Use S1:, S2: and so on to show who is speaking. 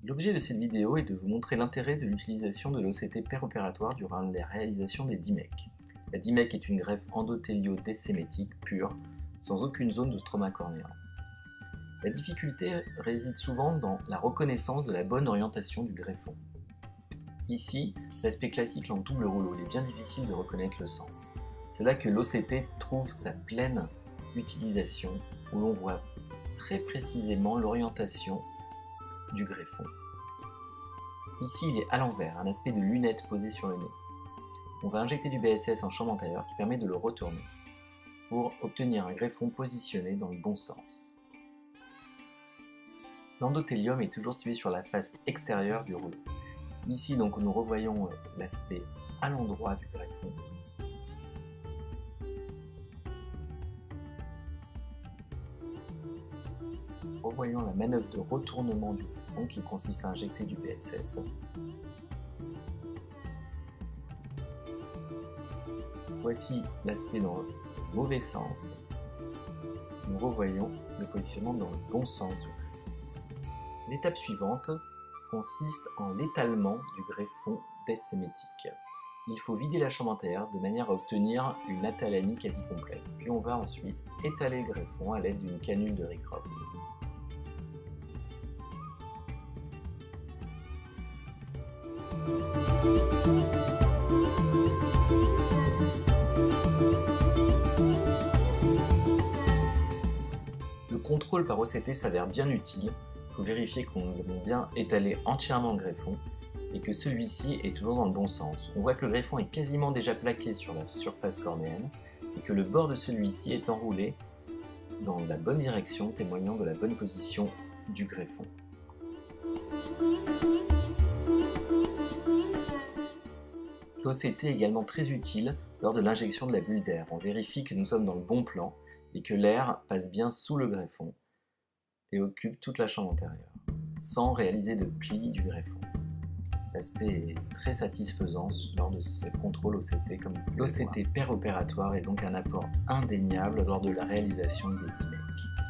S1: L'objet de cette vidéo est de vous montrer l'intérêt de l'utilisation de l'OCT péropératoire durant la réalisation des DIMEC. La DIMEC est une greffe endothéliodécémétique pure, sans aucune zone de stroma cornéen. La difficulté réside souvent dans la reconnaissance de la bonne orientation du greffon. Ici, l'aspect classique en double rouleau, il est bien difficile de reconnaître le sens. C'est là que l'OCT trouve sa pleine utilisation, où l'on voit très précisément l'orientation du greffon. Ici, il est à l'envers, un aspect de lunette posée sur le nez. On va injecter du BSS en chambre antérieure qui permet de le retourner pour obtenir un greffon positionné dans le bon sens. L'endothélium est toujours situé sur la face extérieure du rouleau. Ici, donc, nous revoyons l'aspect à l'endroit du greffon. Revoyons la manœuvre de retournement du greffon qui consiste à injecter du BSS. Voici l'aspect dans le mauvais sens. Nous revoyons le positionnement dans le bon sens du greffon. L'étape suivante consiste en l'étalement du greffon décémétique. Il faut vider la chambre antérieure de manière à obtenir une athalamie quasi complète. Puis on va ensuite étaler le greffon à l'aide d'une canule de Rycroft. Le contrôle par OCT s'avère bien utile. Il faut vérifier que nous avons bien étalé entièrement le greffon et que celui-ci est toujours dans le bon sens. On voit que le greffon est quasiment déjà plaqué sur la surface cornéenne et que le bord de celui-ci est enroulé dans la bonne direction, témoignant de la bonne position du greffon. L'OCT est également très utile lors de l'injection de la bulle d'air. On vérifie que nous sommes dans le bon plan et que l'air passe bien sous le greffon et occupe toute la chambre antérieure, sans réaliser de pli du greffon. L'aspect est très satisfaisant lors de ces contrôles OCT. L'OCT péropératoire est donc un apport indéniable lors de la réalisation des DIMEC.